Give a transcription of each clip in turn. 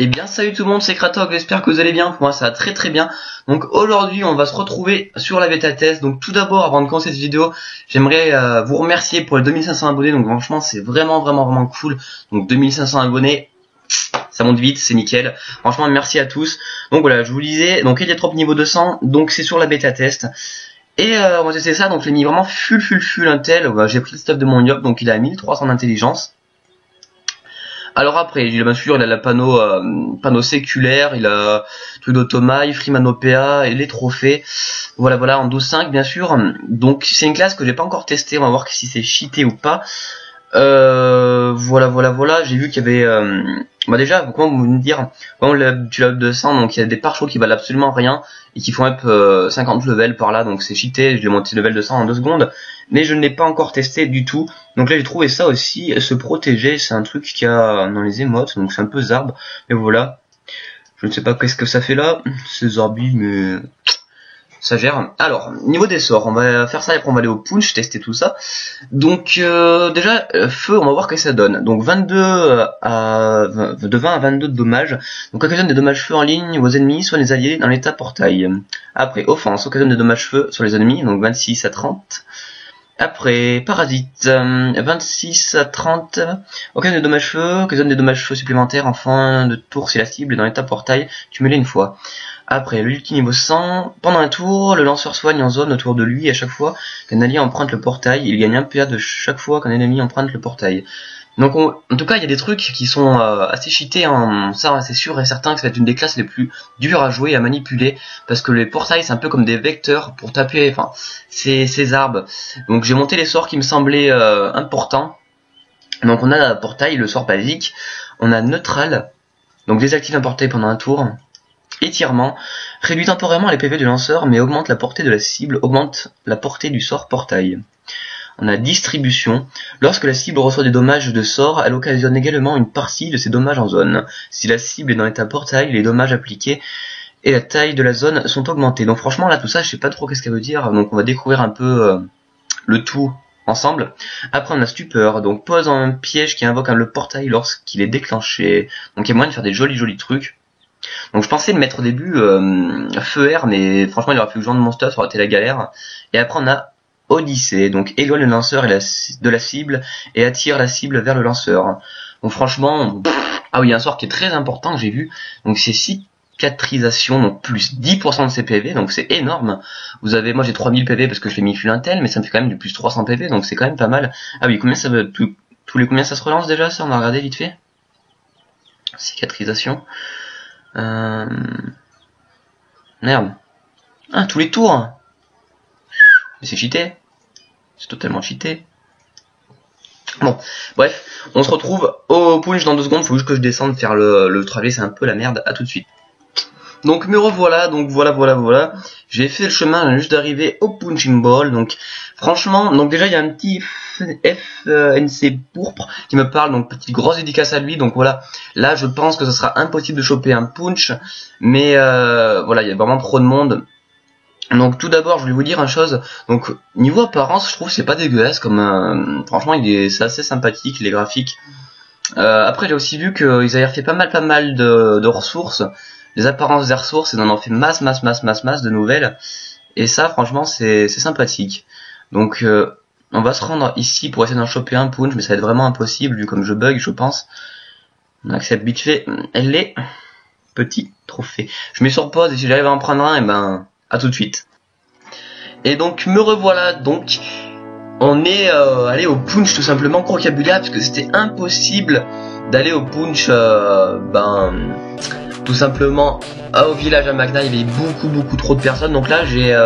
Eh bien salut tout le monde, c'est Kratok, j'espère que vous allez bien, pour moi ça va très très bien. Donc aujourd'hui on va se retrouver sur la bêta test. Donc tout d'abord, avant de commencer cette vidéo, j'aimerais vous remercier pour les 2500 abonnés. Donc franchement c'est vraiment cool. Donc 2500 abonnés, ça monte vite, c'est nickel. Franchement merci à tous. Donc voilà, je vous disais, donc Eliatrop niveau 200, donc c'est sur la bêta test. Et on va tester ça, donc je l'ai mis vraiment full intel. J'ai pris le stuff de mon Yop, donc il a 1300 d'intelligence. Alors après, bien sûr, il a le panneau séculaire, il a truc d'automail, Freemanopea et les trophées. Voilà, en 12.5 bien sûr. Donc c'est une classe que j'ai pas encore testée, on va voir si c'est cheaté ou pas. Voilà, j'ai vu qu'il y avait déjà, comment vous me dire, quand tu l'as 200, donc il y a des pare-chocs qui valent absolument rien et qui font up 50 levels par là, donc c'est cheaté. Je l'ai monté level 200 en 2 secondes, mais je ne l'ai pas encore testé du tout. Donc là j'ai trouvé ça aussi, se protéger, c'est un truc qu'il y a dans les émotes, donc c'est un peu zarbe, mais voilà. Je ne sais pas qu'est-ce que ça fait là, c'est zarbi, mais ça gère. Alors, niveau des sorts, on va faire ça et après on va aller au punch, tester tout ça. Donc déjà, feu, on va voir ce que ça donne. Donc de 20 à 22 de dommages. Donc occasionne des dommages feu en ligne aux ennemis, soit les alliés dans l'état portail. Après, offense, occasionne des dommages feu sur les ennemis, donc 26 à 30. Après, parasite, 26 à 30, occasionne des dommages feu, occasionne des dommages feu supplémentaires en fin de tour si la cible est dans l'état portail, cumulé une fois. Après, le ulti niveau 100, pendant un tour, le lanceur soigne en zone autour de lui et à chaque fois qu'un allié emprunte le portail, il gagne un PA de chaque fois qu'un ennemi emprunte le portail. Donc en tout cas, il y a des trucs qui sont assez cheatés, hein. Ça c'est sûr et certain que ça va être une des classes les plus dures à jouer, à manipuler, parce que les portails c'est un peu comme des vecteurs pour taper, enfin, ces arbres. Donc j'ai monté les sorts qui me semblaient importants. Donc on a portail, le sort basique, on a neutral, donc désactive un portail pendant un tour. Étirement, réduit temporairement les PV du lanceur mais augmente la portée de la cible, augmente la portée du sort portail. On a distribution, lorsque la cible reçoit des dommages de sort, elle occasionne également une partie de ces dommages en zone. Si la cible est dans l'état portail, les dommages appliqués et la taille de la zone sont augmentés. Donc franchement là tout ça je sais pas trop qu'est-ce qu'elle veut dire, donc on va découvrir un peu le tout ensemble. Après on a stupeur, donc pose un piège qui invoque le portail lorsqu'il est déclenché. Donc il y a moyen de faire des jolis trucs. Donc je pensais le mettre au début feu air, mais franchement il aurait fallu que je vende mon stuff, ça aurait été la galère. Et après on a Odyssée, donc éloigne le lanceur de la cible et attire la cible vers le lanceur. Donc franchement, ah oui, il y a un sort qui est très important que j'ai vu, donc c'est cicatrisation, donc plus 10% de ses PV, donc c'est énorme. Vous avez, moi j'ai 3000 PV parce que je l'ai mis full intel, mais ça me fait quand même du plus 300 PV, donc c'est quand même pas mal. Ah oui, combien ça veut, tous les combien ça se relance déjà, ça on va regarder vite fait. Cicatrisation. Merde. Ah, tous les tours. Mais c'est cheaté. C'est totalement cheaté. Bon, bref, on se retrouve au punch dans 2 secondes. Faut juste que je descende faire le trajet, c'est un peu la merde. À tout de suite. Donc me revoilà, donc voilà. J'ai fait le chemin juste d'arriver au punching ball. Donc franchement, donc déjà il y a un petit FNC pourpre qui me parle, donc petite grosse dédicace à lui. Donc voilà, là je pense que ce sera impossible de choper un punch, mais voilà, il y a vraiment trop de monde. Donc tout d'abord je voulais vous dire une chose, donc niveau apparence je trouve que c'est pas dégueulasse comme franchement c'est assez sympathique les graphiques. Après j'ai aussi vu qu'ils avaient fait pas mal de ressources, les apparences des ressources, et on en fait masse de nouvelles, et ça franchement c'est sympathique. Donc on va se rendre ici pour essayer d'en choper un punch, mais ça va être vraiment impossible vu comme je bug je pense. On accepte vite fait les petits trophées. Je mets sur pause et si j'arrive à en prendre un, et ben à tout de suite. Et donc me revoilà, donc on est allé au punch tout simplement Crocabula, parce que c'était impossible d'aller au punch tout simplement au village à Magna, il y avait beaucoup trop de personnes. Donc là j'ai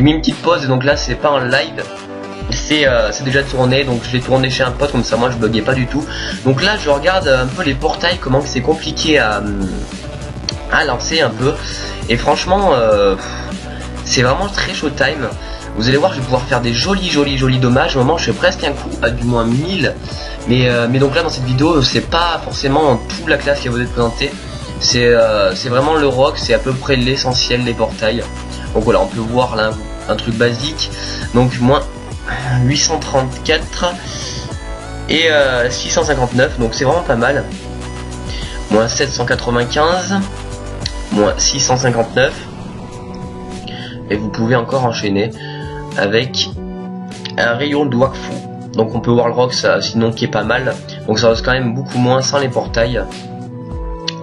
mis une petite pause, et donc là c'est pas en live, c'est déjà tourné, donc je l'ai tourné chez un pote, comme ça moi je buguais pas du tout. Donc là je regarde un peu les portails, comment c'est compliqué à lancer un peu, et franchement c'est vraiment très showtime. Vous allez voir, je vais pouvoir faire des jolis dommages. Au moment je fais presque un coup à du moins 1000, mais donc là dans cette vidéo c'est pas forcément toute la classe qui va vous être présentée, c'est vraiment le rock, c'est à peu près l'essentiel des portails. Donc voilà, on peut voir là un truc basique, donc moins 834 et 659, donc c'est vraiment pas mal. moins 795, moins 659, et vous pouvez encore enchaîner avec un rayon de Wakfu. Donc on peut voir le rock ça, sinon qui est pas mal, donc ça reste quand même beaucoup moins sans les portails.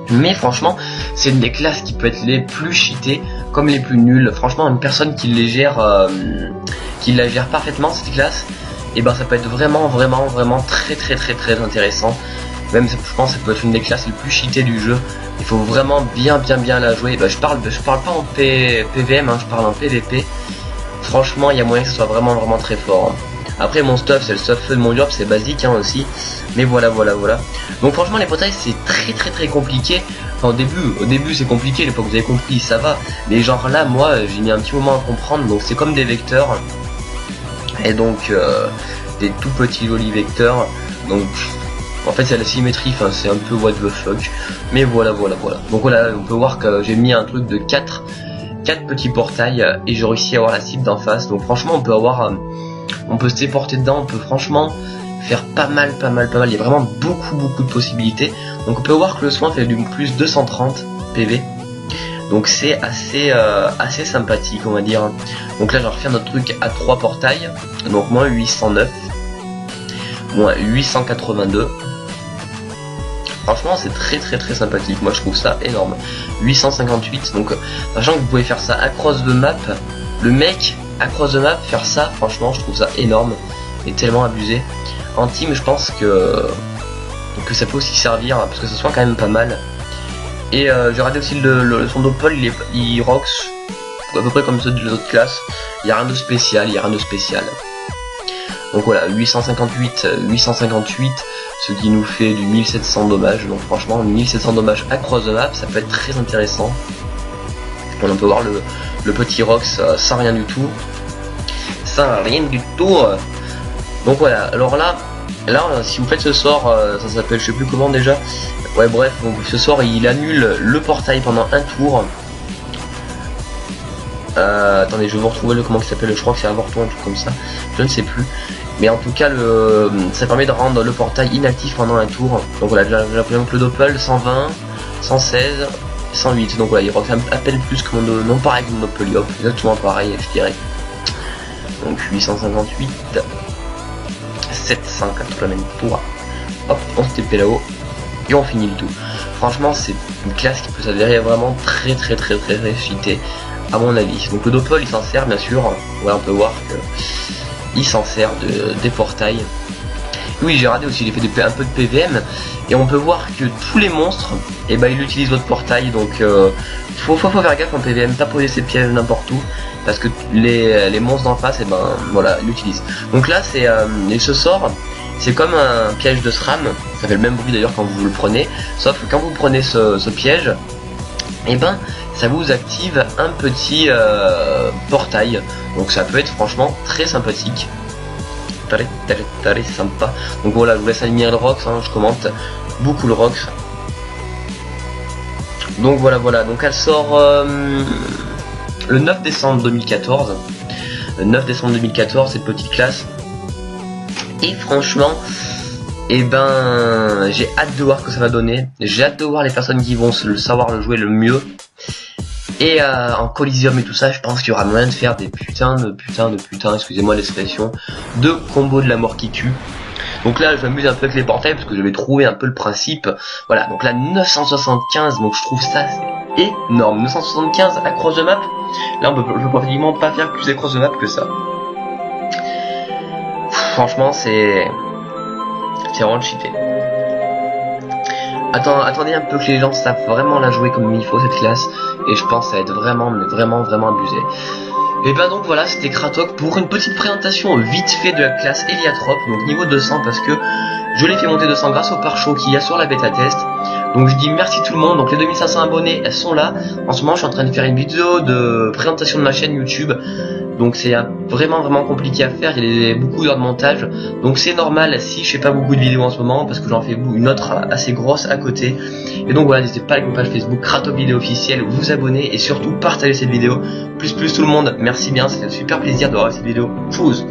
Mais franchement, c'est une des classes qui peut être les plus cheatées comme les plus nulles. Franchement, une personne qui les gère, qui la gère parfaitement cette classe, et ben ça peut être vraiment très intéressant. Même je pense que ça peut être une des classes les plus cheatées du jeu. Il faut vraiment bien la jouer. Ben, je parle pas en PVM, hein, je parle en PVP. Franchement, il y a moyen que ce soit vraiment très fort. Après mon stuff, c'est le stuff feu de mon job, c'est basique hein, aussi. Mais voilà. Donc franchement les portails c'est très compliqué. Enfin, au début c'est compliqué, une fois que vous avez compris ça va. Mais genre là moi j'ai mis un petit moment à comprendre. Donc c'est comme des vecteurs. Et donc des tout petits jolis vecteurs. Donc en fait c'est la symétrie, enfin c'est un peu what the fuck. Mais voilà. Donc voilà, on peut voir que j'ai mis un truc de 4 petits portails et j'ai réussi à avoir la cible d'en face. Donc franchement on peut avoir on peut se téléporter dedans, on peut franchement faire pas mal. Il y a vraiment beaucoup de possibilités. Donc on peut voir que le soin fait du plus 230 PV. Donc c'est assez sympathique on va dire. Donc là je vais refaire notre truc à 3 portails. Donc moins 809, moins 882. Franchement c'est très sympathique, moi je trouve ça énorme. 858, donc sachant que vous pouvez faire ça across the map. Le mec across the map faire ça, franchement je trouve ça énorme et tellement abusé. En team je pense que ça peut aussi servir parce que ça soit quand même pas mal. Et j'ai regardé aussi son dopol, il rocks à peu près comme ceux de l'autre classe. Il n'y a rien de spécial, Donc voilà, 858, ce qui nous fait du 1700 dommages. Donc franchement 1700 dommages across the map, ça peut être très intéressant. On peut voir le petit Rox sans rien du tout. Donc voilà, alors là si vous faites ce sort, ça s'appelle je sais plus comment déjà. Ouais bref, donc ce sort il annule le portail pendant un tour. Attendez, je vais vous retrouver le comment il s'appelle, je crois que c'est avorton, un truc comme ça. Je ne sais plus. Mais en tout cas ça permet de rendre le portail inactif pendant un tour. Donc voilà, j'ai l'impression que le doppel 120, 116. 108, donc voilà, il rock à peine plus que mon non pareil que mon Doppeliop, exactement pareil je dirais. Donc 858, 783, hop, on se TP là-haut et on finit le tout. Franchement c'est une classe qui peut s'avérer vraiment très cheatée à mon avis. Donc le Doppel il s'en sert bien sûr, voilà on peut voir que il s'en sert des portails. Oui, j'ai regardé aussi, il fait un peu de PVM et on peut voir que tous les monstres, et ben ils utilisent votre portail, donc faut faire gaffe en PVM, pas poser ses pièges n'importe où, parce que les monstres d'en face, et ben voilà, ils l'utilisent. Donc là c'est ce sort, c'est comme un piège de SRAM, ça fait le même bruit d'ailleurs quand vous le prenez, sauf que quand vous prenez ce piège, et ben ça vous active un petit portail, donc ça peut être franchement très sympathique. Très sympa. Donc voilà, je vous laisse aligner le Rox, hein, je commente beaucoup le Rox. Donc voilà, donc elle sort le 9 décembre 2014. Le 9 décembre 2014, cette petite classe. Et franchement, et ben j'ai hâte de voir ce que ça va donner. J'ai hâte de voir les personnes qui vont savoir le jouer le mieux. Et en Coliseum et tout ça, je pense qu'il y aura moyen de faire des putains, excusez-moi l'expression, de combos de la mort qui tue. Donc là, je m'amuse un peu avec les portails parce que j'avais trouvé un peu le principe. Voilà, donc là 975, donc je trouve ça énorme. 975 across the map. Là, je peux pratiquement pas faire plus across the map que ça. Franchement, c'est vraiment cheaté. Attendez un peu que les gens savent vraiment la jouer comme il faut cette classe, et je pense que ça va être vraiment abusé. Et ben donc voilà, c'était Kratok pour une petite présentation vite fait de la classe Eliatrope, donc niveau 200, parce que je l'ai fait monter 200 grâce au pare-choc qu'il y a sur la bêta test. Donc je dis merci tout le monde, donc les 2500 abonnés elles sont là. En ce moment je suis en train de faire une vidéo de présentation de ma chaîne YouTube. Donc c'est vraiment compliqué à faire, il y a beaucoup d'heures de montage. Donc c'est normal si je fais pas beaucoup de vidéos en ce moment, parce que j'en fais une autre assez grosse à côté. Et donc voilà, n'hésitez pas à liker ma page Facebook Kratok Vidéo officielle, vous abonner et surtout partager cette vidéo. Plus tout le monde, merci bien, ça fait un super plaisir de voir cette vidéo. Tchuss.